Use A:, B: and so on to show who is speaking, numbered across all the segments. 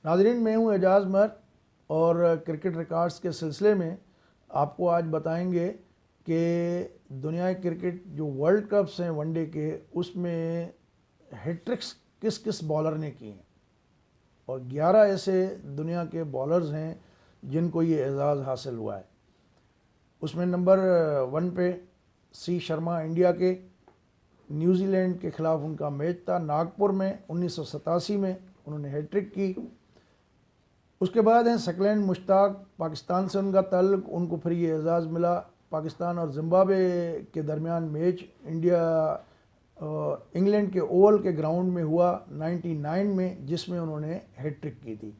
A: नाज़रीन, मैं हूँ एजाज़ मर और क्रिकेट रिकॉर्ड्स के सिलसिले में आपको आज बताएंगे कि दुनिया के क्रिकेट जो वर्ल्ड कप्स हैं वनडे के, उसमें हैट्रिक्स किस किस बॉलर ने की हैं और 11 ऐसे दुनिया के बॉलर्स हैं जिनको ये एजाज़ हासिल हुआ है। उसमें नंबर 1 पे सी शर्मा इंडिया के, न्यूजीलैंड के ख़िलाफ़ उनका मैच था नागपुर में 1987 में, उन्होंने हैट्रिक की। उसके बाद हैं सकलैन मुश्ताक, पाकिस्तान से उनका ताल्लुक़, उनको फिर ये एजाज़ मिला। पाकिस्तान और जिम्बाब्वे के दरमियान मैच इंग्लैंड के ओवल के ग्राउंड में हुआ 99 में, जिसमें उन्होंने हैट्रिक की थी।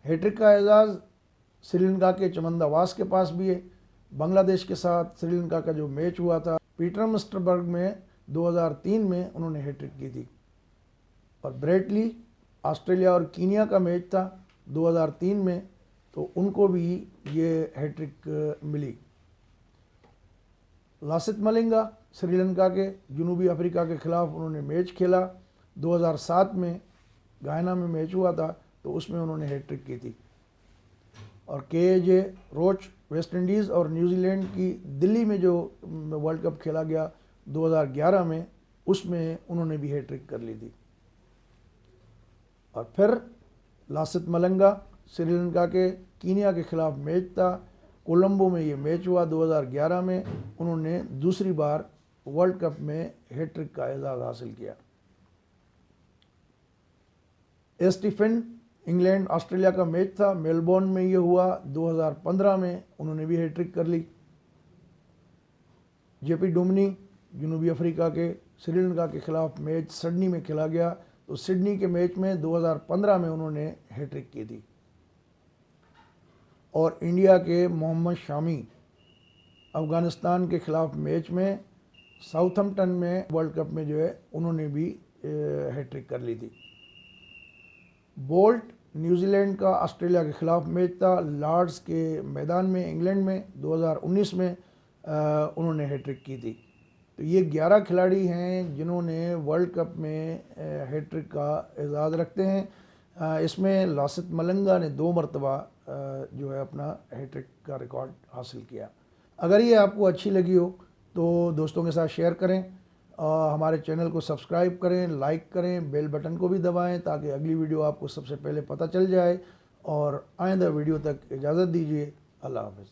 A: हैट्रिक का एजाज़ श्रीलंका के चमंदावास के पास भी है। बांग्लादेश के साथ श्रीलंका का जो मैच हुआ था पीटरमस्टरबर्ग में 2003 में, उन्होंने हैट्रिक की थी। और ब्रेटली, ऑस्ट्रेलिया और कीनिया का मैच था 2003 में, तो उनको भी ये हैट्रिक मिली। लासिथ मलिंगा श्रीलंका के, जनूबी अफ्रीका के ख़िलाफ़ उन्होंने मैच खेला 2007 में, गायना में मैच हुआ था, तो उसमें उन्होंने हैट्रिक की थी। और के रोच, वेस्ट इंडीज़ और न्यूजीलैंड की दिल्ली में जो वर्ल्ड कप खेला गया 2011 में, उसमें उन्होंने भी हैट्रिक कर ली थी। और फिर लासिथ मलिंगा श्रीलंका के, कीनिया के ख़िलाफ़ मैच था, कोलंबो में ये मैच हुआ 2011 में, उन्होंने दूसरी बार वर्ल्ड कप में हैट्रिक का एजाज़ हासिल किया। स्टीफन, इंग्लैंड ऑस्ट्रेलिया का मैच था, मेलबोर्न में ये हुआ 2015 में, उन्होंने भी हैट्रिक कर ली। जेपी डुमनी, जनूबी अफ्रीका के, श्रीलंका के ख़िलाफ़ मैच सिडनी में खेला गया, तो सिडनी के मैच में 2015 में उन्होंने हैट्रिक की थी। और इंडिया के मोहम्मद शामी, अफ़गानिस्तान के ख़िलाफ़ मैच में साउथम्पटन में वर्ल्ड कप में जो है उन्होंने भी हैट्रिक कर ली थी। बोल्ट, न्यूजीलैंड का ऑस्ट्रेलिया के ख़िलाफ़ मैच था लॉर्ड्स के मैदान में इंग्लैंड में 2019 में, उन्होंने हैट्रिक की थी। तो ये 11 खिलाड़ी हैं जिन्होंने वर्ल्ड कप में हैट्रिक का एजाज़ रखते हैं। इसमें लासिथ मलिंगा ने 2 मरतबा जो है अपना हैट्रिक का रिकॉर्ड हासिल किया। अगर ये आपको अच्छी लगी हो तो दोस्तों के साथ शेयर करें, हमारे चैनल को सब्सक्राइब करें, लाइक करें, बेल बटन को भी दबाएं ताकि अगली वीडियो आपको सबसे पहले पता चल जाए। और आइंदा वीडियो तक इजाज़त दीजिए। अल्लाह हाफ़िज़।